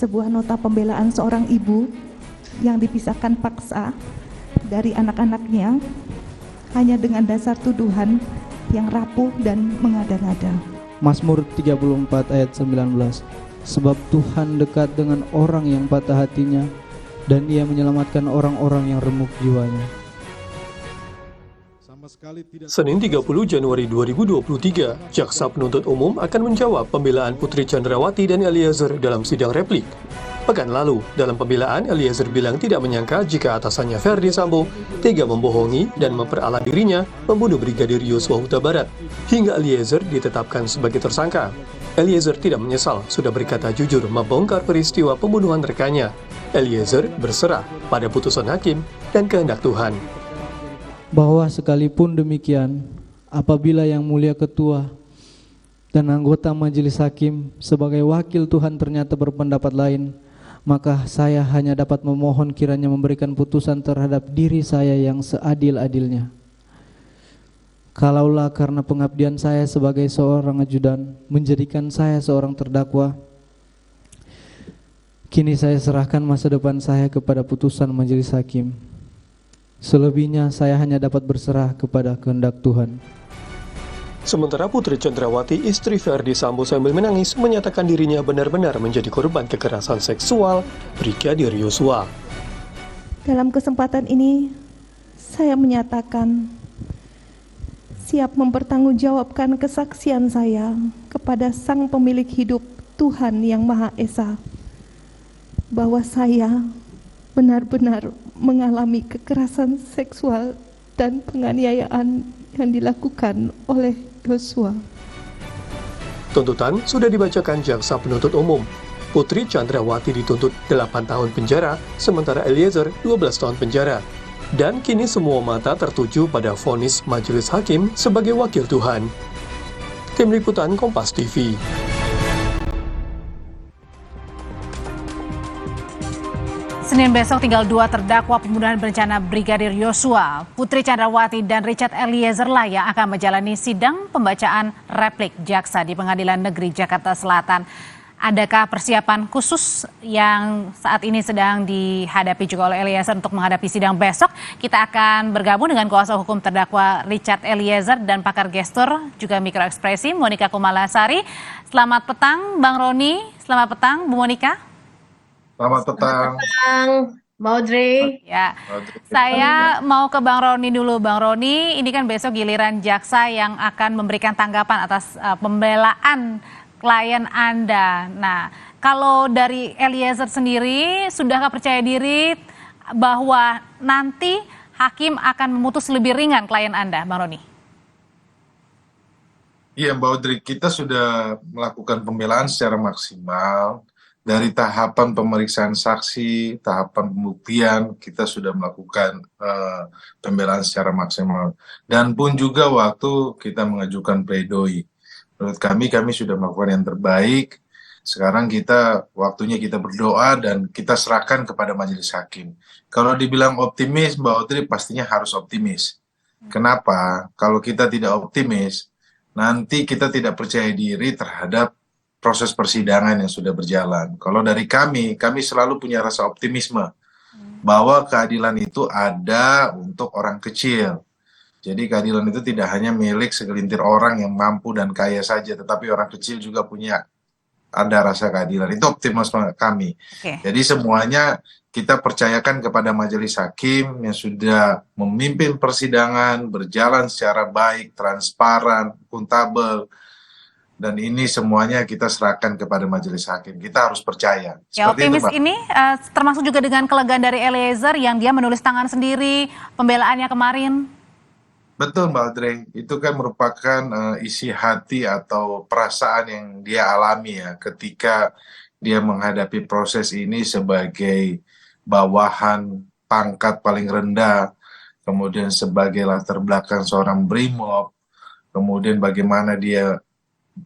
sebuah nota pembelaan seorang ibu yang dipisahkan paksa dari anak-anaknya hanya dengan dasar tuduhan yang rapuh dan mengada-ngada. Mazmur 34 ayat 19. Sebab Tuhan dekat dengan orang yang patah hatinya, dan Ia menyelamatkan orang-orang yang remuk jiwanya. Senin 30 Januari 2023, Jaksa Penuntut Umum akan menjawab pembelaan Putri Chandrawati dan Eliezer dalam sidang replik. Pekan lalu, dalam pembelaan, Eliezer bilang tidak menyangka jika atasannya Ferdi Sambo tega membohongi dan memperalat dirinya membunuh Brigadir Yosua Huta Barat, hingga Eliezer ditetapkan sebagai tersangka. Eliezer tidak menyesal sudah berkata jujur membongkar peristiwa pembunuhan rekannya. Eliezer berserah pada putusan hakim dan kehendak Tuhan. Bahwa sekalipun demikian, apabila Yang Mulia Ketua dan anggota Majelis Hakim sebagai wakil Tuhan ternyata berpendapat lain, maka saya hanya dapat memohon kiranya memberikan putusan terhadap diri saya yang seadil-adilnya. Kalaulah karena pengabdian saya sebagai seorang ajudan menjadikan saya seorang terdakwa, kini saya serahkan masa depan saya kepada putusan Majelis Hakim. Selebihnya saya hanya dapat berserah kepada kehendak Tuhan. Sementara Putri Chandrawati, istri Ferdi Sambo sambil menangis, menyatakan dirinya benar-benar menjadi korban kekerasan seksual Brigadir Yosua. Dalam kesempatan ini, saya menyatakan siap mempertanggungjawabkan kesaksian saya kepada Sang Pemilik Hidup Tuhan Yang Maha Esa, bahwa saya benar-benar mengalami kekerasan seksual dan penganiayaan yang dilakukan oleh Yosua. Tuntutan sudah dibacakan Jaksa Penuntut Umum. Putri Chandrawati dituntut 8 tahun penjara, sementara Eliezer 12 tahun penjara. Dan kini semua mata tertuju pada vonis Majelis Hakim sebagai wakil Tuhan. Tim Liputan Kompas TV. Senin besok tinggal 2 terdakwa pembunuhan berencana Brigadir Yosua. Putri Chandrawati dan Richard Eliezer lah yang akan menjalani sidang pembacaan replik jaksa di Pengadilan Negeri Jakarta Selatan. Adakah persiapan khusus yang saat ini sedang dihadapi juga oleh Eliezer untuk menghadapi sidang besok? Kita akan bergabung dengan kuasa hukum terdakwa Richard Eliezer dan pakar gestur juga mikroekspresi Monika Kumalasari. Selamat petang Bang Roni, selamat petang Bu Monika. Selamat petang, Maudrey. Ya, saya mau ke Bang Roni dulu. Bang Roni, ini kan besok giliran jaksa yang akan memberikan tanggapan atas pembelaan klien Anda. Nah, kalau dari Eliezer sendiri, sudahkah percaya diri bahwa nanti hakim akan memutus lebih ringan klien Anda, Bang Roni? Iya Mbak Audrey, kita sudah melakukan pembelaan secara maksimal. Dari tahapan pemeriksaan saksi, tahapan pembuktian, kita sudah melakukan pembelaan secara maksimal. Dan pun juga waktu kita mengajukan pledoi. Menurut kami sudah melakukan yang terbaik. Sekarang waktunya kita berdoa dan kita serahkan kepada majelis hakim. Kalau dibilang optimis, Mbak Audrey pastinya harus optimis. Kenapa? Kalau kita tidak optimis, nanti kita tidak percaya diri terhadap proses persidangan yang sudah berjalan. Kalau dari kami selalu punya rasa optimisme bahwa keadilan itu ada untuk orang kecil. Jadi keadilan itu tidak hanya milik segelintir orang yang mampu dan kaya saja, tetapi orang kecil juga ada rasa keadilan. Itu optimisme kami. Jadi semuanya kita percayakan kepada majelis hakim yang sudah memimpin persidangan, berjalan secara baik, transparan, akuntabel. Dan ini semuanya kita serahkan kepada majelis hakim. Kita harus percaya. Ya, optimis ini termasuk juga dengan kelegaan dari Eliezer yang dia menulis tangan sendiri pembelaannya kemarin. Betul Mbak Audrey, itu kan merupakan isi hati atau perasaan yang dia alami ya ketika dia menghadapi proses ini sebagai bawahan pangkat paling rendah, kemudian sebagai latar belakang seorang brimob, kemudian bagaimana dia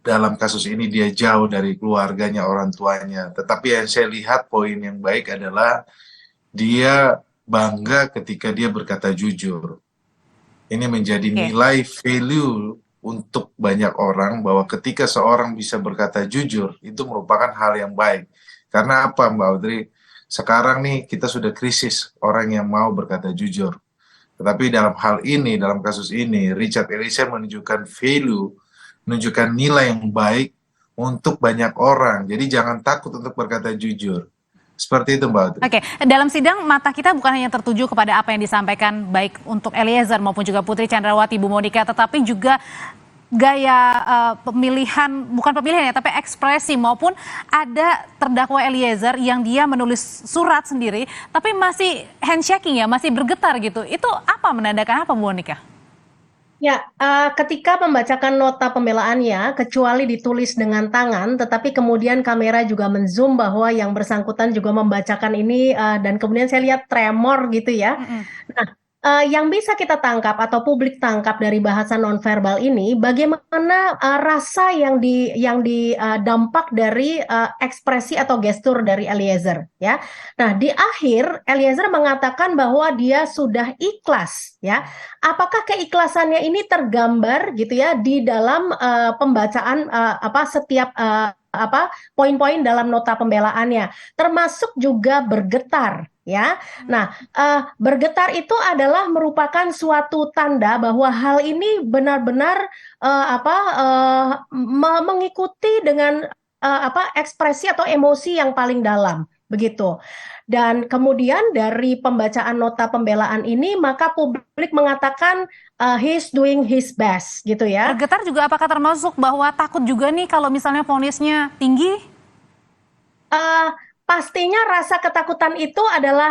dalam kasus ini dia jauh dari keluarganya, orang tuanya. Tetapi yang saya lihat poin yang baik adalah dia bangga ketika dia berkata jujur. Ini menjadi nilai value untuk banyak orang bahwa ketika seorang bisa berkata jujur, itu merupakan hal yang baik. Karena apa, Mbak Audrey? Sekarang nih kita sudah krisis orang yang mau berkata jujur. Tetapi dalam hal ini, dalam kasus ini, Richard Eliezer menunjukkan value, menunjukkan nilai yang baik untuk banyak orang. Jadi jangan takut untuk berkata jujur. Seperti itu, Mbak Audrey. Oke, dalam sidang mata kita bukan hanya tertuju kepada apa yang disampaikan baik untuk Eliezer maupun juga Putri Chandrawati, Bu Monica, tetapi juga gaya pemilihan, bukan pemilihan ya, tapi ekspresi, maupun ada terdakwa Eliezer yang dia menulis surat sendiri, tapi masih handshaking ya, masih bergetar gitu. Itu apa, menandakan apa, Bu Monica? Ya, ketika membacakan nota pembelaannya, kecuali ditulis dengan tangan, tetapi kemudian kamera juga men-zoom bahwa yang bersangkutan juga membacakan ini, dan kemudian saya lihat tremor gitu ya. Nah, yang bisa kita tangkap atau publik tangkap dari bahasa nonverbal ini, bagaimana rasa yang dampak dari ekspresi atau gestur dari Eliezer, ya. Nah, di akhir Eliezer mengatakan bahwa dia sudah ikhlas, ya. Apakah keikhlasannya ini tergambar gitu ya di dalam pembacaan setiap poin-poin dalam nota pembelaannya, termasuk juga bergetar. Ya, nah bergetar itu adalah merupakan suatu tanda bahwa hal ini benar-benar mengikuti dengan ekspresi atau emosi yang paling dalam, begitu. Dan kemudian dari pembacaan nota pembelaan ini, maka publik mengatakan he's doing his best, gitu ya. Bergetar juga apakah termasuk bahwa takut juga nih kalau misalnya vonisnya tinggi? Pastinya rasa ketakutan itu adalah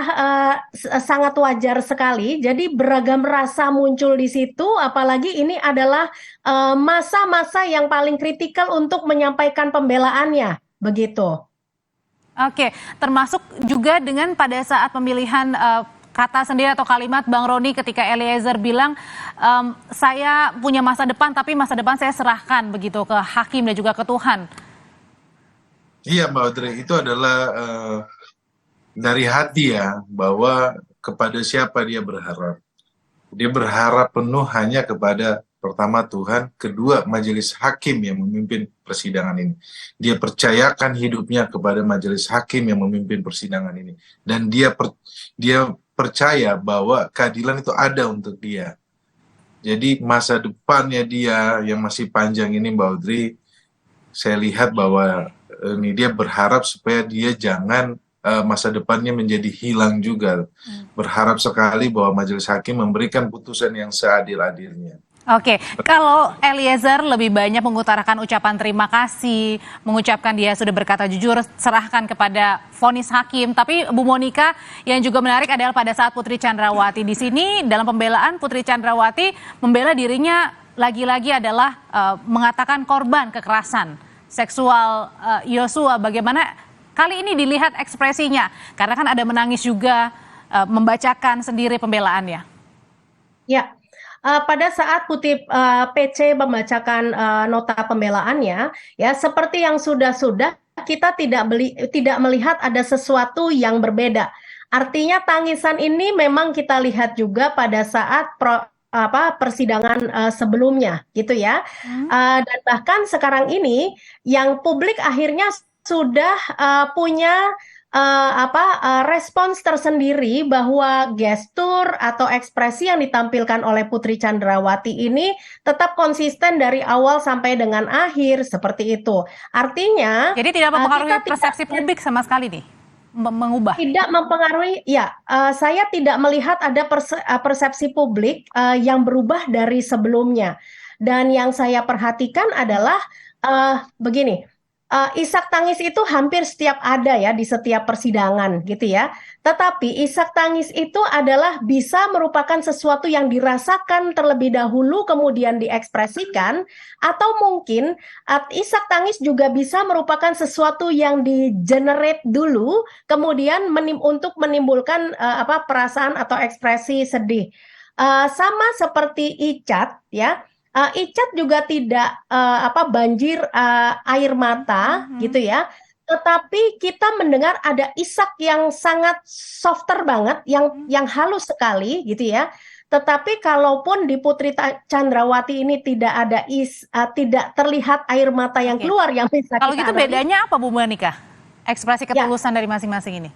sangat wajar sekali. Jadi beragam rasa muncul di situ, apalagi ini adalah masa-masa yang paling kritikal untuk menyampaikan pembelaannya, begitu. Oke, termasuk juga dengan pada saat pemilihan kata sendiri atau kalimat Bang Roni ketika Eliezer bilang saya punya masa depan, tapi masa depan saya serahkan begitu ke hakim dan juga ke Tuhan. Iya, Mbak Audrey, itu adalah dari hati ya, bahwa kepada siapa dia berharap. Dia berharap penuh hanya kepada pertama Tuhan, kedua majelis hakim yang memimpin persidangan ini. Dia percayakan hidupnya kepada majelis hakim yang memimpin persidangan ini. Dan dia percaya bahwa keadilan itu ada untuk dia. Jadi masa depannya dia yang masih panjang ini, Mbak Audrey, saya lihat bahwa ini dia berharap supaya dia jangan masa depannya menjadi hilang juga. Berharap sekali bahwa majelis hakim memberikan putusan yang seadil-adilnya. Oke, kalau Eliezer lebih banyak mengutarakan ucapan terima kasih, mengucapkan dia sudah berkata jujur, serahkan kepada vonis hakim. Tapi Bu Monica, yang juga menarik adalah pada saat Putri Chandrawati di sini, dalam pembelaan Putri Chandrawati membela dirinya lagi-lagi adalah mengatakan korban kekerasan seksual Yosua. Bagaimana kali ini dilihat ekspresinya? Karena kan ada menangis juga, membacakan sendiri pembelaannya. Ya, pada saat PC membacakan nota pembelaannya, ya seperti yang sudah kita tidak melihat ada sesuatu yang berbeda. Artinya tangisan ini memang kita lihat juga pada saat persidangan sebelumnya, gitu ya. Dan bahkan sekarang ini yang publik akhirnya sudah punya respons tersendiri bahwa gestur atau ekspresi yang ditampilkan oleh Putri Chandrawati ini tetap konsisten dari awal sampai dengan akhir, seperti itu. Artinya, jadi tidak mempengaruhi persepsi publik sama sekali nih, mengubah? Tidak mempengaruhi, ya. Saya tidak melihat ada persepsi publik yang berubah dari sebelumnya. Dan yang saya perhatikan adalah begini. Isak tangis itu hampir setiap ada ya di setiap persidangan gitu ya. Tetapi isak tangis itu adalah bisa merupakan sesuatu yang dirasakan terlebih dahulu kemudian diekspresikan, atau mungkin isak tangis juga bisa merupakan sesuatu yang di-generate dulu kemudian untuk menimbulkan perasaan atau ekspresi sedih. Sama seperti Icat ya. Icat juga tidak banjir air mata gitu ya, tetapi kita mendengar ada isak yang sangat softer banget, yang halus sekali gitu ya. Tetapi kalaupun di Putri Chandrawati ini tidak ada tidak terlihat air mata yang keluar yang bisa kalau kita gitu bedanya apa, Bu Monica? ekspresi ketulusan dari masing-masing ini?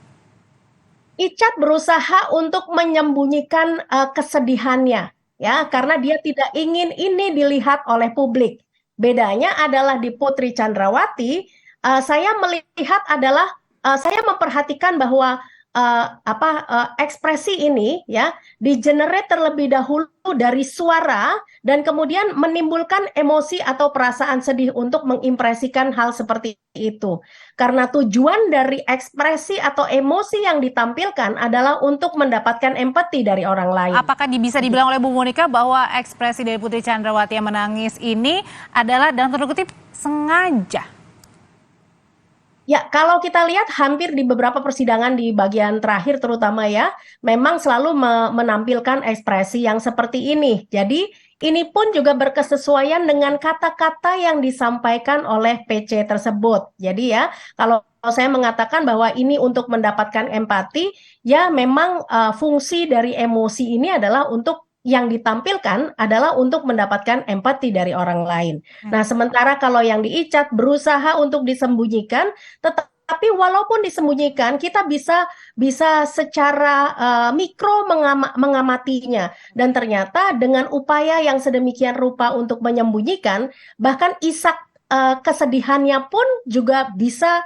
Icat berusaha untuk menyembunyikan kesedihannya, ya, karena dia tidak ingin ini dilihat oleh publik. Bedanya adalah di Putri Chandrawati, saya melihat adalah saya memperhatikan bahwa ekspresi ini ya di-generate terlebih dahulu dari suara dan kemudian menimbulkan emosi atau perasaan sedih untuk mengimpresikan hal seperti itu. Karena tujuan dari ekspresi atau emosi yang ditampilkan adalah untuk mendapatkan empati dari orang lain. Apakah bisa dibilang oleh Bu Monika bahwa ekspresi dari Putri Chandrawati yang menangis ini adalah dalam tanda kutip sengaja? Ya, kalau kita lihat hampir di beberapa persidangan di bagian terakhir terutama ya, memang selalu menampilkan ekspresi yang seperti ini. Jadi ini pun juga berkesesuaian dengan kata-kata yang disampaikan oleh PC tersebut. Jadi ya, kalau saya mengatakan bahwa ini untuk mendapatkan empati, ya memang fungsi dari emosi ini adalah untuk yang ditampilkan adalah untuk mendapatkan empati dari orang lain. Nah, sementara kalau yang diicat berusaha untuk disembunyikan, tetapi walaupun disembunyikan, kita bisa secara mikro mengamatinya. Dan ternyata dengan upaya yang sedemikian rupa untuk menyembunyikan, bahkan isak kesedihannya pun juga bisa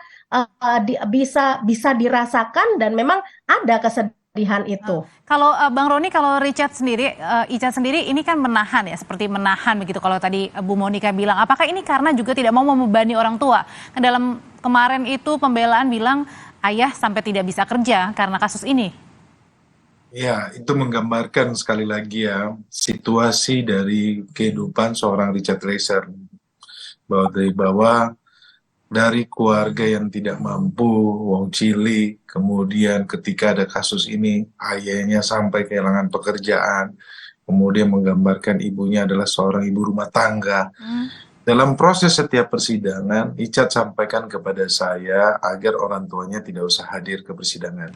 dirasakan dan memang ada kesedihan itu. Kalau Bang Roni, kalau Icat sendiri ini kan menahan ya, seperti menahan begitu. Kalau tadi Bu Monika bilang, apakah ini karena juga tidak mau membebani orang tua? Dalam kemarin itu pembelaan bilang ayah sampai tidak bisa kerja karena kasus ini. Ya, itu menggambarkan sekali lagi ya situasi dari kehidupan seorang Richard Eliezer, bahwa dari keluarga yang tidak mampu, wong cilik, kemudian ketika ada kasus ini, ayahnya sampai kehilangan pekerjaan, kemudian menggambarkan ibunya adalah seorang ibu rumah tangga. Dalam proses setiap persidangan, Icat sampaikan kepada saya agar orang tuanya tidak usah hadir ke persidangan.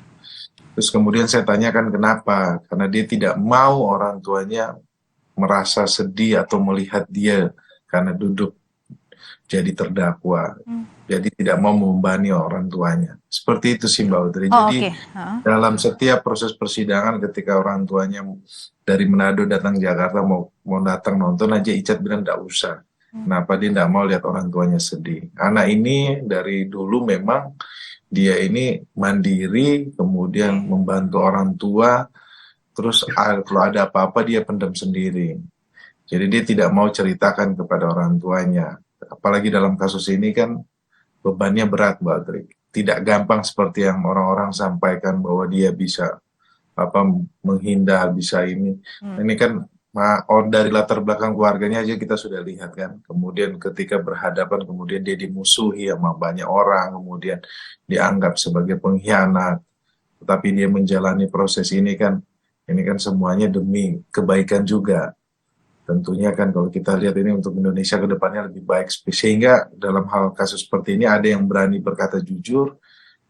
Terus kemudian saya tanyakan kenapa, karena dia tidak mau orang tuanya merasa sedih atau melihat dia karena duduk jadi terdakwa, jadi tidak mau membebani orang tuanya. Seperti itu sih Mbak Audrey. Jadi dalam setiap proses persidangan ketika orang tuanya dari Manado datang Jakarta mau datang nonton aja, Icat bilang tidak usah. Kenapa dia tidak mau lihat orang tuanya sedih? Anak ini dari dulu memang dia ini mandiri, kemudian membantu orang tua, terus kalau ada apa-apa dia pendam sendiri. Jadi dia tidak mau ceritakan kepada orang tuanya. Apalagi dalam kasus ini kan bebannya berat Mbak Audrey. Tidak gampang seperti yang orang-orang sampaikan bahwa dia bisa menghindar, bisa ini. Ini kan dari latar belakang keluarganya aja kita sudah lihat kan. Kemudian ketika berhadapan kemudian dia dimusuhi sama banyak orang, kemudian dianggap sebagai pengkhianat. Tetapi dia menjalani proses ini kan semuanya demi kebaikan juga. Tentunya kan kalau kita lihat ini untuk Indonesia ke depannya lebih baik. Sehingga dalam hal kasus seperti ini ada yang berani berkata jujur.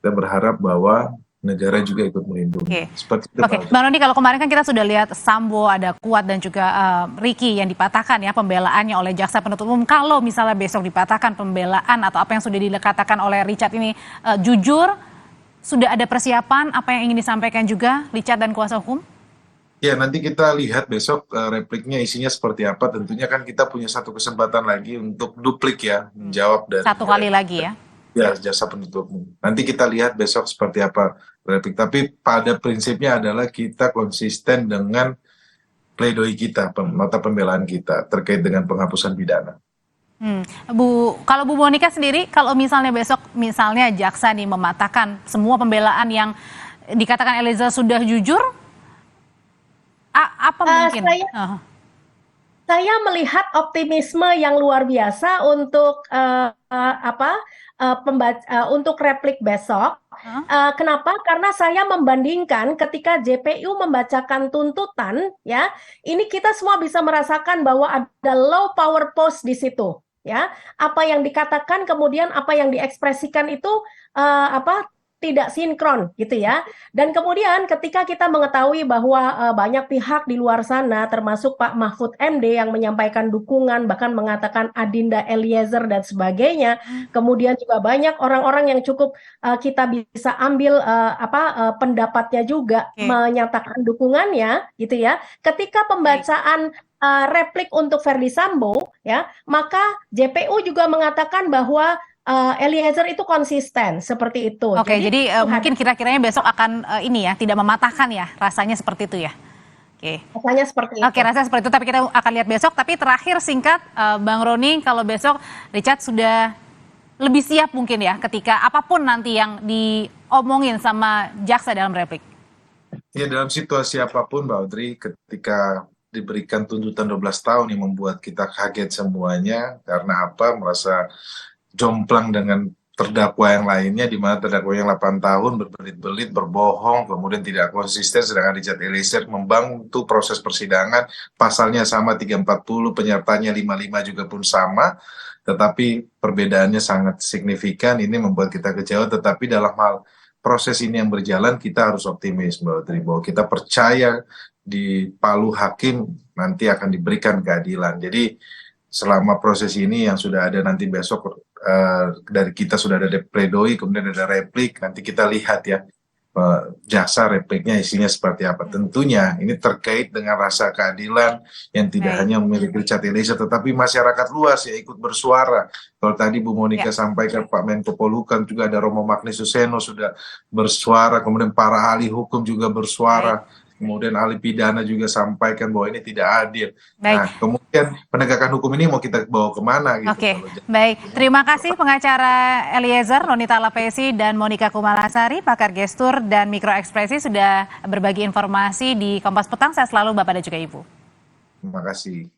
Kita berharap bahwa negara juga ikut melindungi. Seperti itu. Oke, Bang Roni, kalau kemarin kan kita sudah lihat Sambo, ada Kuat dan juga Ricky yang dipatahkan ya pembelaannya oleh jaksa penuntut umum. Kalau misalnya besok dipatahkan pembelaan atau apa yang sudah dikatakan oleh Richard ini jujur, sudah ada persiapan apa yang ingin disampaikan juga Richard dan kuasa hukum? Ya, nanti kita lihat besok repliknya isinya seperti apa. Tentunya kan kita punya satu kesempatan lagi untuk duplik ya, menjawab dari satu kali lagi ya. Ya, jaksa penuntut umum. Nanti kita lihat besok seperti apa replik. Tapi pada prinsipnya adalah kita konsisten dengan pledoi kita, nota pembelaan kita terkait dengan penghapusan pidana. Kalau Bu Monika sendiri, kalau misalnya besok misalnya jaksa nih mematahkan semua pembelaan yang dikatakan Eliezer sudah jujur, apa mungkin? Saya melihat optimisme yang luar biasa untuk untuk replik besok. Kenapa? Karena saya membandingkan ketika JPU membacakan tuntutan, ya, ini kita semua bisa merasakan bahwa ada low power post di situ, ya. Apa yang dikatakan kemudian apa yang diekspresikan itu tidak sinkron gitu ya. Dan kemudian ketika kita mengetahui bahwa banyak pihak di luar sana termasuk Pak Mahfud MD yang menyampaikan dukungan, bahkan mengatakan Adinda Eliezer dan sebagainya, kemudian juga banyak orang-orang yang cukup kita bisa ambil pendapatnya juga menyatakan dukungannya gitu ya. Ketika pembacaan replik untuk Verdi Sambo ya, maka JPU juga mengatakan bahwa Eliezer itu konsisten seperti itu. Oke, jadi mungkin kira-kiranya besok akan ini ya, tidak mematahkan ya, rasanya seperti itu ya. Oke. Rasanya seperti itu. Oke, rasanya seperti itu, tapi kita akan lihat besok. Tapi terakhir singkat, Bang Roni, kalau besok Richard sudah lebih siap mungkin ya, ketika apapun nanti yang diomongin sama jaksa dalam replik. Ya, dalam situasi apapun, Mbak Audrey, ketika diberikan tuntutan 12 tahun yang membuat kita kaget semuanya, karena apa? Merasa jomplang dengan terdakwa yang lainnya, di mana terdakwa yang 8 tahun berbelit-belit, berbohong, kemudian tidak konsisten, sedangkan Richard Eliezer membantu proses persidangan, pasalnya sama 340, penyertanya 55 juga pun sama, tetapi perbedaannya sangat signifikan. Ini membuat kita kecewa, tetapi dalam hal proses ini yang berjalan, kita harus optimis, Mbak Audrey, bahwa kita percaya di palu hakim nanti akan diberikan keadilan. Jadi selama proses ini yang sudah ada nanti besok dari kita sudah ada pledoi, kemudian ada replik, nanti kita lihat ya jaksa repliknya isinya seperti apa. Tentunya ini terkait dengan rasa keadilan yang tidak hanya memiliki Richard Eliezer, tetapi masyarakat luas yang ikut bersuara. Kalau tadi Bu Monika sampaikan, Pak Menko Polhukam juga ada Romo Magni Suseno sudah bersuara, kemudian para ahli hukum juga bersuara. Kemudian ahli pidana juga sampaikan bahwa ini tidak adil. Nah, kemudian penegakan hukum ini mau kita bawa kemana gitu. Oke, baik. Terima kasih pengacara Eliezer, Ronita Lapesi, dan Monika Kumalasari, pakar gestur dan mikroekspresi sudah berbagi informasi di Kompas Petang. Saya selalu Bapak dan juga Ibu. Terima kasih.